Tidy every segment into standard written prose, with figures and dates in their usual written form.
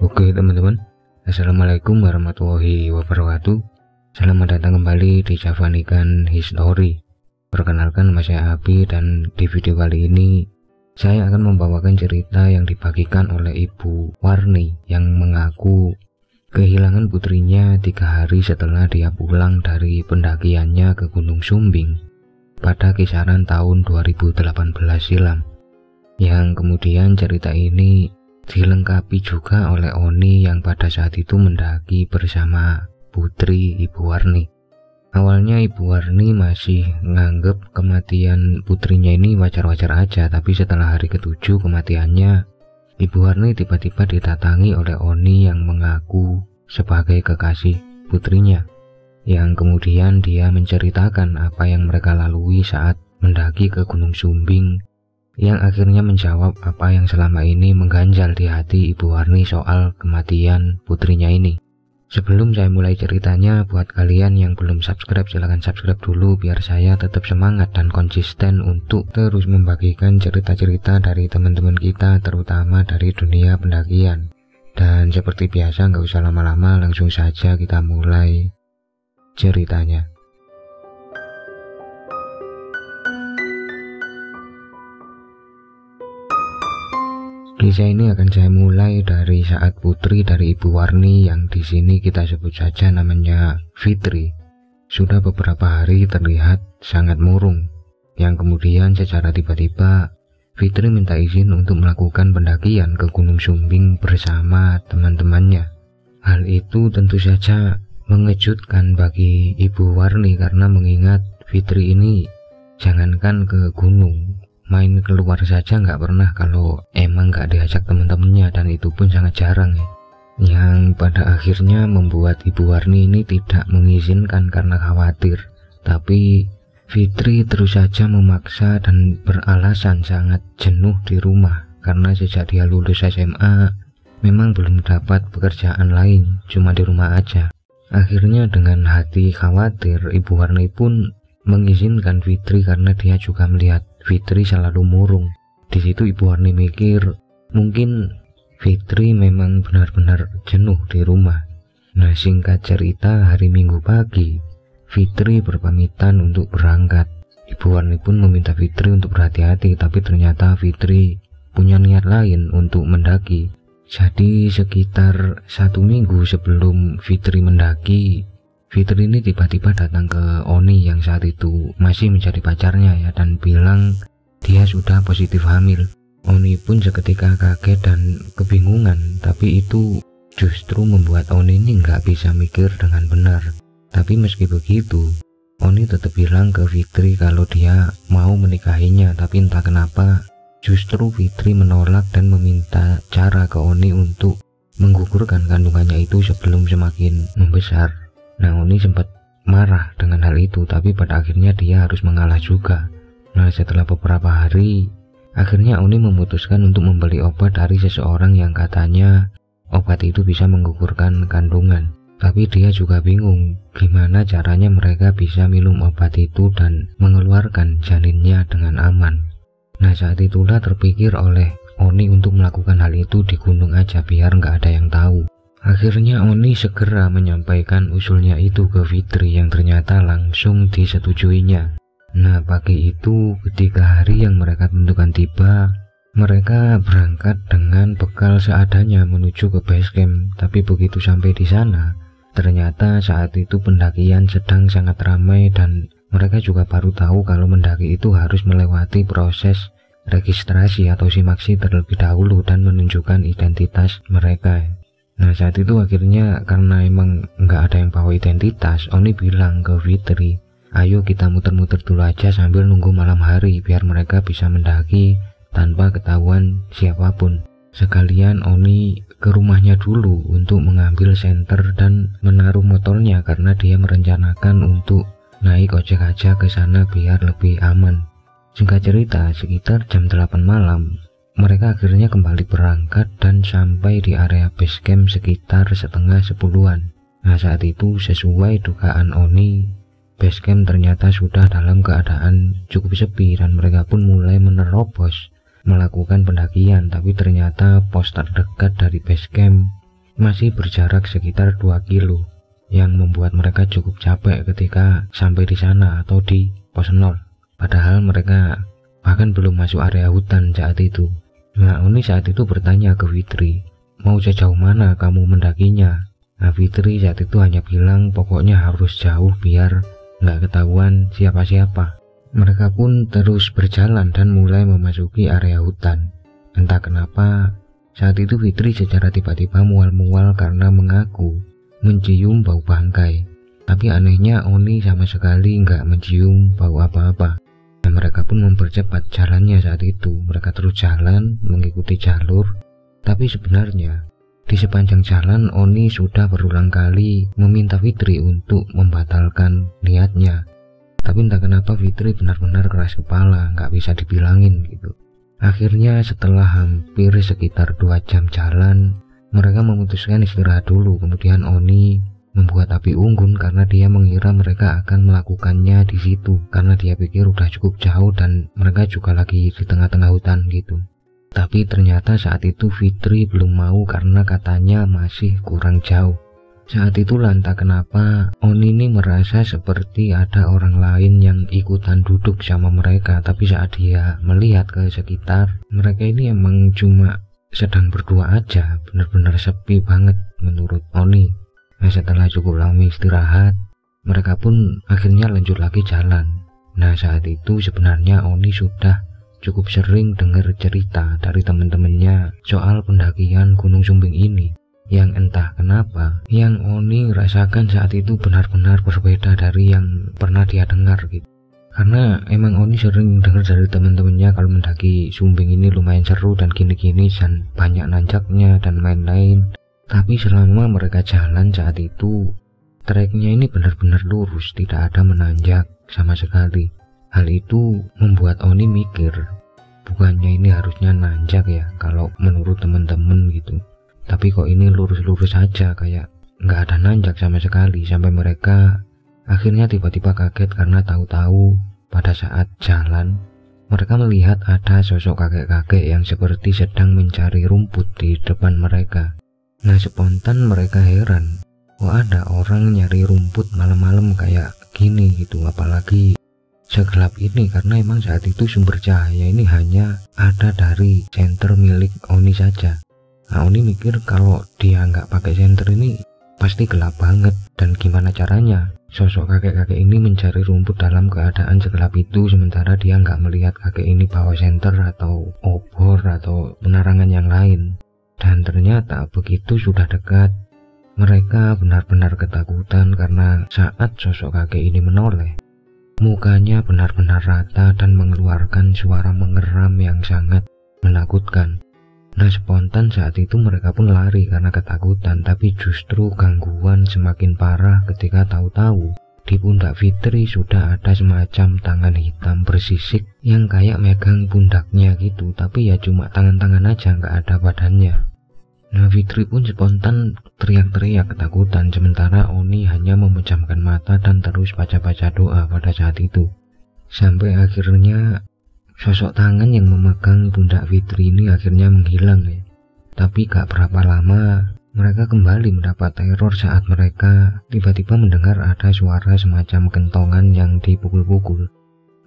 Oke teman-teman, Assalamualaikum warahmatullahi wabarakatuh. Selamat datang kembali di Javanikan History. Perkenalkan, nama saya Abi, dan di video kali ini saya akan membawakan cerita yang dibagikan oleh Ibu Warni yang mengaku kehilangan putrinya 3 hari setelah dia pulang dari pendakiannya ke Gunung Sumbing pada kisaran tahun 2018 silam. Yang kemudian cerita ini dilengkapi juga oleh Oni yang pada saat itu mendaki bersama putri Ibu Warni. Awalnya Ibu Warni masih nganggep kematian putrinya ini wajar-wajar aja, tapi setelah hari ke-7 kematiannya, Ibu Warni tiba-tiba didatangi oleh Oni yang mengaku sebagai kekasih putrinya, yang kemudian dia menceritakan apa yang mereka lalui saat mendaki ke Gunung Sumbing, yang akhirnya menjawab apa yang selama ini mengganjal di hati Ibu Warni soal kematian putrinya ini. Sebelum saya mulai ceritanya, buat kalian yang belum subscribe, silahkan subscribe dulu biar saya tetap semangat dan konsisten untuk terus membagikan cerita-cerita dari teman-teman kita, terutama dari dunia pendakian. Dan seperti biasa, nggak usah lama-lama, langsung saja kita mulai ceritanya. Kisah ini akan saya mulai dari saat putri dari Ibu Warni yang di sini kita sebut saja namanya Fitri sudah beberapa hari terlihat sangat murung, yang kemudian secara tiba-tiba Fitri minta izin untuk melakukan pendakian ke Gunung Sumbing bersama teman-temannya. Hal itu tentu saja mengejutkan bagi Ibu Warni karena mengingat Fitri ini jangankan ke gunung, main keluar saja nggak pernah kalau emang nggak diajak teman-temannya, dan itu pun sangat jarang ya. Yang pada akhirnya membuat Ibu Warni ini tidak mengizinkan karena khawatir, tapi Fitri terus saja memaksa dan beralasan sangat jenuh di rumah karena sejak dia lulus SMA memang belum dapat pekerjaan lain, cuma di rumah aja. Akhirnya dengan hati khawatir, Ibu Warni pun mengizinkan Fitri karena dia juga melihat Fitri selalu murung. Di situ Ibu Warni mikir mungkin Fitri memang benar-benar jenuh di rumah. Nah, singkat cerita, hari Minggu pagi Fitri berpamitan untuk berangkat. Ibu Warni pun meminta Fitri untuk berhati-hati, tapi ternyata Fitri punya niat lain untuk mendaki. Jadi sekitar 1 minggu sebelum Fitri mendaki, Fitri ini tiba-tiba datang ke Oni yang saat itu masih menjadi pacarnya ya, dan bilang dia sudah positif hamil. Oni pun seketika kaget dan kebingungan, tapi itu justru membuat Oni ini nggak bisa mikir dengan benar. Tapi meski begitu, Oni tetap bilang ke Fitri kalau dia mau menikahinya, tapi entah kenapa justru Fitri menolak dan meminta cara ke Oni untuk menggugurkan kandungannya itu sebelum semakin membesar. Nah, Oni sempat marah dengan hal itu, tapi pada akhirnya dia harus mengalah juga. Nah, setelah beberapa hari, akhirnya Oni memutuskan untuk membeli obat dari seseorang yang katanya obat itu bisa menggugurkan kandungan. Tapi dia juga bingung gimana caranya mereka bisa minum obat itu dan mengeluarkan janinnya dengan aman. Nah, saat itulah terpikir oleh Oni untuk melakukan hal itu di gunung aja biar nggak ada yang tahu. Akhirnya Oni segera menyampaikan usulnya itu ke Fitri yang ternyata langsung disetujuinya. Nah, pagi itu ketika hari yang mereka tentukan tiba, mereka berangkat dengan bekal seadanya menuju ke base camp. Tapi begitu sampai di sana, ternyata saat itu pendakian sedang sangat ramai dan mereka juga baru tahu kalau mendaki itu harus melewati proses registrasi atau simaksi terlebih dahulu dan menunjukkan identitas mereka. Nah, saat itu akhirnya karena emang nggak ada yang bawa identitas, Oni bilang ke Fitri, ayo kita muter-muter dulu aja sambil nunggu malam hari biar mereka bisa mendaki tanpa ketahuan siapapun. Sekalian Oni ke rumahnya dulu untuk mengambil senter dan menaruh motornya karena dia merencanakan untuk naik ojek aja ke sana biar lebih aman. Singkat cerita, sekitar jam 8 malam mereka akhirnya kembali berangkat dan sampai di area base camp sekitar setengah 10-an. Nah, saat itu sesuai dugaan Oni, base camp ternyata sudah dalam keadaan cukup sepi dan mereka pun mulai menerobos melakukan pendakian. Tapi ternyata pos terdekat dari base camp masih berjarak sekitar 2 kilo, yang membuat mereka cukup capek ketika sampai di sana atau di pos 0. Padahal mereka bahkan belum masuk area hutan saat itu. Nah, Oni saat itu bertanya ke Fitri, mau sejauh mana kamu mendakinya? Nah, Fitri saat itu hanya bilang pokoknya harus jauh biar nggak ketahuan siapa-siapa. Mereka pun terus berjalan dan mulai memasuki area hutan. Entah kenapa saat itu Fitri secara tiba-tiba mual-mual karena mengaku mencium bau bangkai. Tapi anehnya Oni sama sekali nggak mencium bau apa-apa. Nah, mereka pun mempercepat jalannya saat itu. Mereka terus jalan mengikuti jalur. Tapi sebenarnya di sepanjang jalan Oni sudah berulang kali meminta Fitri untuk membatalkan niatnya. Tapi entah kenapa Fitri benar-benar keras kepala, nggak bisa dibilangin gitu. Akhirnya setelah hampir sekitar 2 jam jalan, mereka memutuskan istirahat dulu. Kemudian Oni membuat api unggun karena dia mengira mereka akan melakukannya di situ, karena dia pikir udah cukup jauh dan mereka juga lagi di tengah-tengah hutan gitu. Tapi ternyata saat itu Fitri belum mau karena katanya masih kurang jauh. Saat itu entah kenapa Oni ini merasa seperti ada orang lain yang ikutan duduk sama mereka. Tapi saat dia melihat ke sekitar, mereka ini emang cuma sedang berdua aja, benar-benar sepi banget menurut Oni. Nah, setelah cukup lama istirahat, mereka pun akhirnya lanjut lagi jalan. Nah, saat itu sebenarnya Oni sudah cukup sering dengar cerita dari teman-temannya soal pendakian Gunung Sumbing ini, yang entah kenapa yang Oni rasakan saat itu benar-benar berbeda dari yang pernah dia dengar gitu. Karena emang Oni sering dengar dari teman-temannya kalau mendaki Sumbing ini lumayan seru dan gini-gini dan banyak nanjaknya dan lain-lain. Tapi selama mereka jalan saat itu, treknya ini benar-benar lurus, tidak ada menanjak sama sekali. Hal itu membuat Oni mikir, bukannya ini harusnya nanjak ya kalau menurut teman-teman gitu. Tapi kok ini lurus-lurus saja, kayak nggak ada nanjak sama sekali. Sampai mereka akhirnya tiba-tiba kaget karena tahu-tahu pada saat jalan mereka melihat ada sosok kakek-kakek yang seperti sedang mencari rumput di depan mereka. Nah, spontan mereka heran, kok ada orang nyari rumput malam-malam kayak gini gitu, apalagi segelap ini, karena emang saat itu sumber cahaya ini hanya ada dari senter milik Oni saja. Nah, Oni mikir kalau dia nggak pakai senter ini pasti gelap banget, dan gimana caranya sosok kakek-kakek ini mencari rumput dalam keadaan segelap itu, sementara dia nggak melihat kakek ini bawa senter atau obor atau penerangan yang lain. Dan ternyata begitu sudah dekat, mereka benar-benar ketakutan karena saat sosok kakek ini menoleh, mukanya benar-benar rata dan mengeluarkan suara mengeram yang sangat menakutkan. Nah, spontan saat itu mereka pun lari karena ketakutan, tapi justru gangguan semakin parah ketika tahu-tahu di pundak Fitri sudah ada semacam tangan hitam bersisik yang kayak megang pundaknya gitu, tapi ya cuma tangan-tangan aja, nggak ada badannya. Nah, Fitri pun spontan teriak-teriak ketakutan, sementara Oni hanya memejamkan mata dan terus baca-baca doa pada saat itu. Sampai akhirnya sosok tangan yang memegang pundak Fitri ini akhirnya menghilang ya. Tapi gak berapa lama mereka kembali mendapat teror saat mereka tiba-tiba mendengar ada suara semacam kentongan yang dipukul-pukul.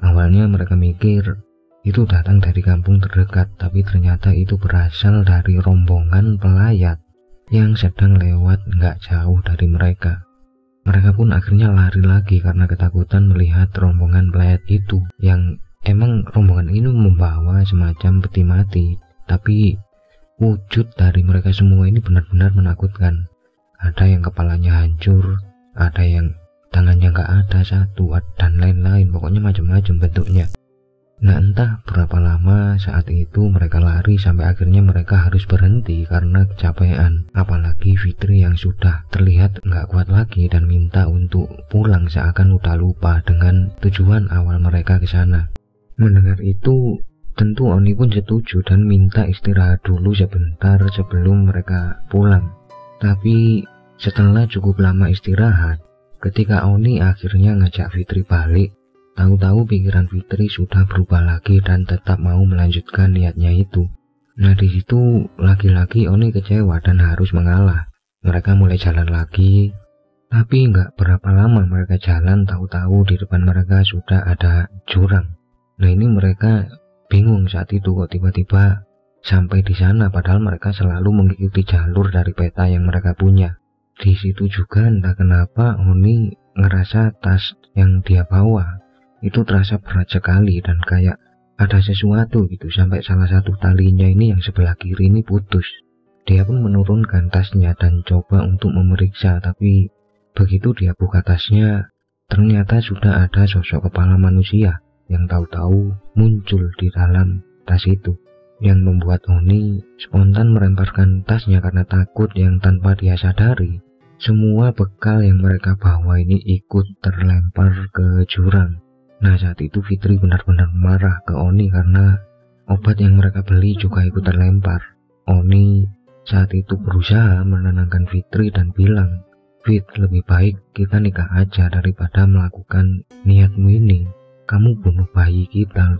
Awalnya mereka mikir itu datang dari kampung terdekat, tapi ternyata itu berasal dari rombongan pelayat yang sedang lewat gak jauh dari mereka. Mereka pun akhirnya lari lagi karena ketakutan melihat rombongan pelayat itu, yang emang rombongan ini membawa semacam peti mati, tapi wujud dari mereka semua ini benar-benar menakutkan. Ada yang kepalanya hancur, ada yang tangannya gak ada satu, dan lain-lain, pokoknya macam-macam bentuknya. Nah, entah berapa lama saat itu mereka lari sampai akhirnya mereka harus berhenti karena kecapean. Apalagi Fitri yang sudah terlihat gak kuat lagi dan minta untuk pulang seakan udah lupa dengan tujuan awal mereka ke sana. Mendengar itu, tentu Oni pun setuju dan minta istirahat dulu sebentar sebelum mereka pulang. Tapi setelah cukup lama istirahat, ketika Oni akhirnya ngajak Fitri balik, tahu-tahu pikiran Fitri sudah berubah lagi dan tetap mau melanjutkan niatnya itu. Nah, di situ lagi-lagi Oni kecewa dan harus mengalah. Mereka mulai jalan lagi, tapi nggak berapa lama mereka jalan, tahu-tahu di depan mereka sudah ada jurang. Nah ini mereka bingung saat itu kok tiba-tiba sampai di sana, padahal mereka selalu mengikuti jalur dari peta yang mereka punya. Di situ juga entah kenapa Oni ngerasa tas yang dia bawa itu terasa berat sekali dan kayak ada sesuatu gitu, sampai salah satu talinya ini yang sebelah kiri ini putus. Dia pun menurunkan tasnya dan coba untuk memeriksa, tapi begitu dia buka tasnya, ternyata sudah ada sosok kepala manusia yang tahu-tahu muncul di dalam tas itu, yang membuat Oni spontan melemparkan tasnya karena takut, yang tanpa dia sadari semua bekal yang mereka bawa ini ikut terlempar ke jurang. Nah saat itu Fitri benar-benar marah ke Oni karena obat yang mereka beli juga ikut terlempar. Oni saat itu berusaha menenangkan Fitri dan bilang, "Fit, lebih baik kita nikah aja daripada melakukan niatmu ini. Kamu bunuh bayi kita,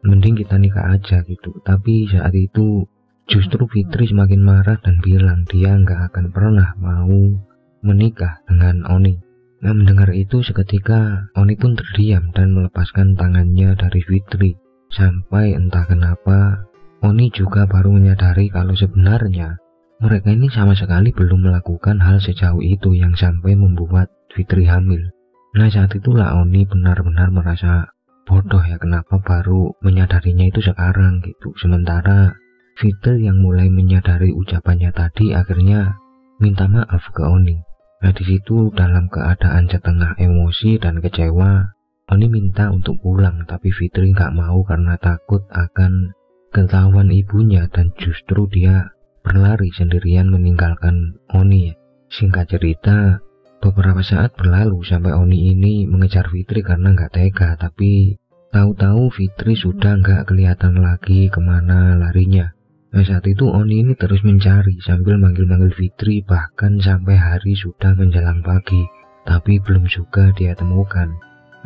mending kita nikah aja gitu." Tapi saat itu justru Fitri semakin marah dan bilang dia nggak akan pernah mau menikah dengan Oni. Nah mendengar itu seketika Oni pun terdiam dan melepaskan tangannya dari Fitri. Sampai entah kenapa Oni juga baru menyadari kalau sebenarnya mereka ini sama sekali belum melakukan hal sejauh itu yang sampai membuat Fitri hamil. Nah saat itulah Oni benar-benar merasa bodoh ya, kenapa baru menyadarinya itu sekarang gitu. Sementara Fitri yang mulai menyadari ucapannya tadi akhirnya minta maaf ke Oni. Nah di situ dalam keadaan setengah emosi dan kecewa, Oni minta untuk pulang, tapi Fitri nggak mau karena takut akan ketahuan ibunya dan justru dia berlari sendirian meninggalkan Oni. Singkat cerita, beberapa saat berlalu sampai Oni ini mengejar Fitri karena nggak tega, tapi tahu-tahu Fitri sudah nggak kelihatan lagi kemana larinya. Nah saat itu Oni ini terus mencari sambil manggil-manggil Fitri, bahkan sampai hari sudah menjelang pagi, tapi belum juga dia temukan.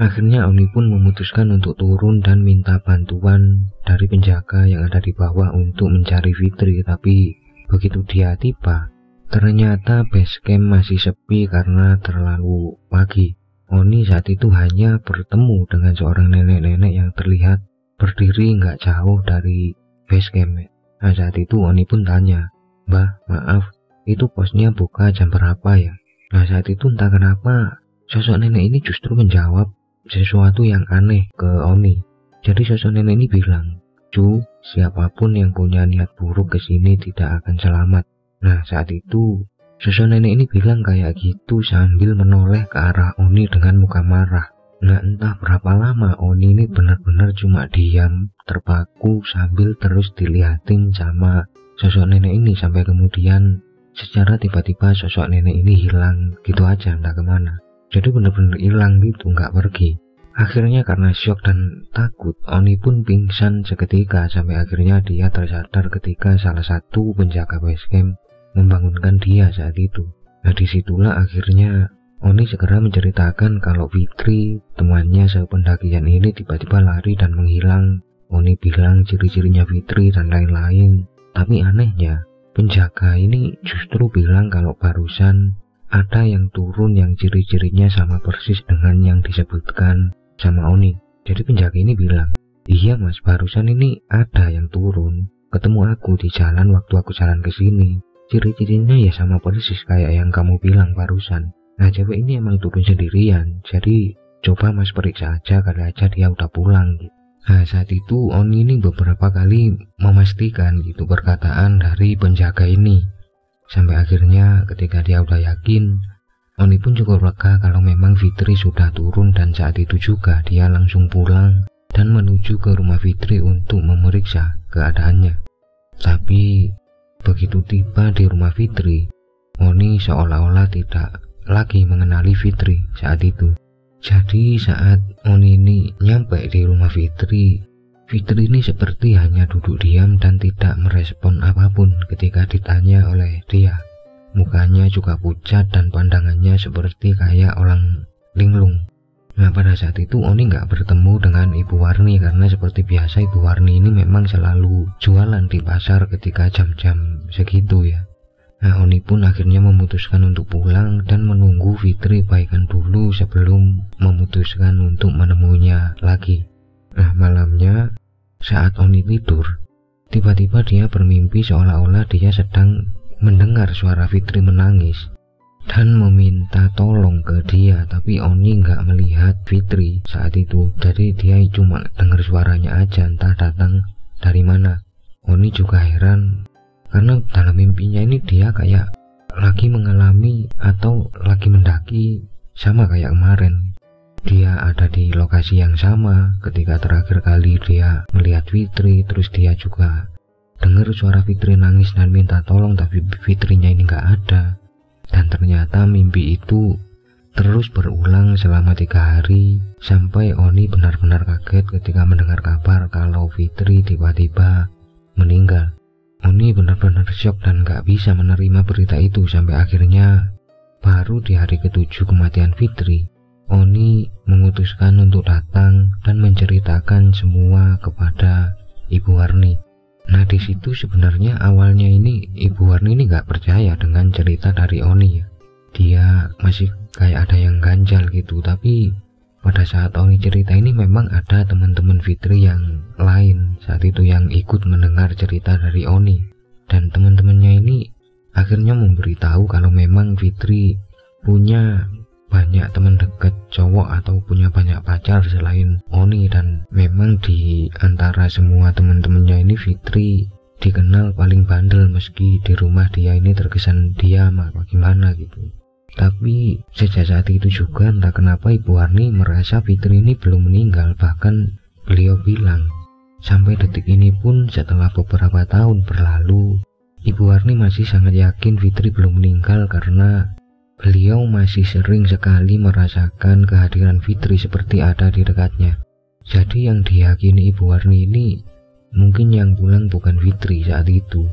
Akhirnya Oni pun memutuskan untuk turun dan minta bantuan dari penjaga yang ada di bawah untuk mencari Fitri. Tapi begitu dia tiba, ternyata base camp masih sepi karena terlalu pagi. Oni saat itu hanya bertemu dengan seorang nenek-nenek yang terlihat berdiri nggak jauh dari base camp. Nah saat itu Oni pun tanya, "Mbah, maaf, itu posnya buka jam berapa ya?" Nah saat itu entah kenapa sosok nenek ini justru menjawab sesuatu yang aneh ke Oni. Jadi sosok nenek ini bilang, "Cu, siapapun yang punya niat buruk ke sini tidak akan selamat." Nah saat itu sosok nenek ini bilang kayak gitu sambil menoleh ke arah Oni dengan muka marah. Nah entah berapa lama Oni ini benar-benar cuma diam terpaku sambil terus dilihatin sama sosok nenek ini, sampai kemudian secara tiba-tiba sosok nenek ini hilang gitu aja entah kemana. Jadi benar-benar hilang gitu, nggak pergi. Akhirnya karena syok dan takut, Oni pun pingsan seketika sampai akhirnya dia tersadar ketika salah satu penjaga base camp membangunkan dia saat itu. Nah disitulah akhirnya Oni segera menceritakan kalau Fitri, temannya sependakian ini tiba-tiba lari dan menghilang. Oni bilang ciri-cirinya Fitri dan lain-lain. Tapi anehnya, penjaga ini justru bilang kalau barusan ada yang turun yang ciri-cirinya sama persis dengan yang disebutkan sama Oni. Jadi penjaga ini bilang, "Iya mas, barusan ini ada yang turun, ketemu aku di jalan waktu aku jalan ke sini. Ciri-cirinya ya sama persis kayak yang kamu bilang barusan. Nah cewek ini emang turun sendirian, jadi coba mas periksa aja, kali aja dia udah pulang gitu." Nah saat itu Oni ini beberapa kali memastikan gitu perkataan dari penjaga ini, sampai akhirnya ketika dia udah yakin, Oni pun cukup lega kalau memang Fitri sudah turun, dan saat itu juga dia langsung pulang dan menuju ke rumah Fitri untuk memeriksa keadaannya. Tapi begitu tiba di rumah Fitri, Oni seolah-olah tidak lagi mengenali Fitri saat itu. Jadi saat Oni ini nyampe di rumah Fitri, Fitri ini seperti hanya duduk diam dan tidak merespon apapun ketika ditanya oleh dia. Mukanya juga pucat dan pandangannya seperti kayak orang linglung. Nah pada saat itu Oni nggak bertemu dengan Ibu Warni karena seperti biasa Ibu Warni ini memang selalu jualan di pasar ketika jam-jam segitu ya. Nah, Oni pun akhirnya memutuskan untuk pulang dan menunggu Fitri baikan dulu sebelum memutuskan untuk menemuinya lagi. Nah, malamnya saat Oni tidur, tiba-tiba dia bermimpi seolah-olah dia sedang mendengar suara Fitri menangis dan meminta tolong ke dia, tapi Oni nggak melihat Fitri saat itu, jadi dia cuma dengar suaranya aja, entah datang dari mana. Oni juga heran karena dalam mimpinya ini dia kayak lagi mengalami atau lagi mendaki sama kayak kemarin. Dia ada di lokasi yang sama ketika terakhir kali dia melihat Fitri, terus dia juga dengar suara Fitri nangis dan minta tolong, tapi Fitrinya ini nggak ada. Dan ternyata mimpi itu terus berulang selama 3 hari sampai Oni benar-benar kaget ketika mendengar kabar kalau Fitri tiba-tiba meninggal. Oni benar-benar syok dan gak bisa menerima berita itu sampai akhirnya baru di hari ke-7 kematian Fitri, Oni memutuskan untuk datang dan menceritakan semua kepada Ibu Warni. Nah, di situ sebenarnya awalnya ini Ibu Warni ini gak percaya dengan cerita dari Oni ya. Dia masih kayak ada yang ganjal gitu, tapi pada saat Oni cerita ini memang ada teman-teman Fitri yang lain saat itu yang ikut mendengar cerita dari Oni, dan teman-temannya ini akhirnya memberitahu kalau memang Fitri punya banyak teman dekat cowok atau punya banyak pacar selain Oni, dan memang di antara semua teman-temannya ini Fitri dikenal paling bandel meski di rumah dia ini terkesan diam apa gimana gitu. Tapi sejak saat itu juga entah kenapa Ibu Warni merasa Fitri ini belum meninggal, bahkan beliau bilang sampai detik ini pun setelah beberapa tahun berlalu Ibu Warni masih sangat yakin Fitri belum meninggal karena beliau masih sering sekali merasakan kehadiran Fitri seperti ada di dekatnya. Jadi yang diyakini Ibu Warni ini mungkin yang pulang bukan Fitri saat itu.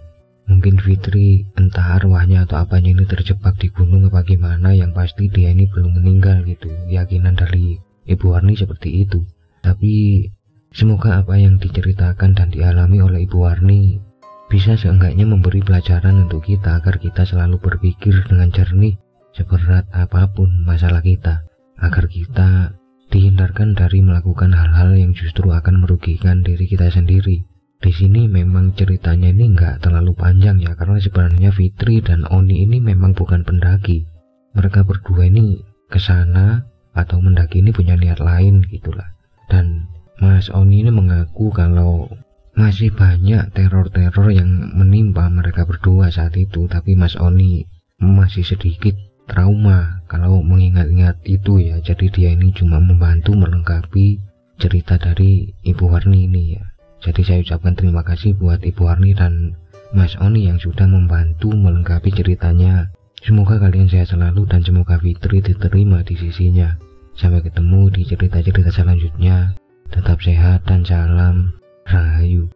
Mungkin Fitri entah arwahnya atau apanya ini terjebak di gunung apa gimana, yang pasti dia ini belum meninggal gitu. Keyakinan dari Ibu Warni seperti itu. Tapi semoga apa yang diceritakan dan dialami oleh Ibu Warni bisa seenggaknya memberi pelajaran untuk kita agar kita selalu berpikir dengan jernih seberat apapun masalah kita, agar kita dihindarkan dari melakukan hal-hal yang justru akan merugikan diri kita sendiri. Di sini memang ceritanya ini nggak terlalu panjang ya, karena sebenarnya Fitri dan Oni ini memang bukan pendaki. Mereka berdua ini kesana atau mendaki ini punya niat lain gitulah. Dan Mas Oni ini mengaku kalau masih banyak teror-teror yang menimpa mereka berdua saat itu, tapi Mas Oni masih sedikit trauma kalau mengingat-ingat itu ya. Jadi dia ini cuma membantu melengkapi cerita dari Ibu Warni ini ya. Jadi saya ucapkan terima kasih buat Ibu Warni dan Mas Oni yang sudah membantu melengkapi ceritanya. Semoga kalian sehat selalu dan semoga Fitri diterima di sisinya. Sampai ketemu di cerita-cerita selanjutnya. Tetap sehat dan salam Rahayu.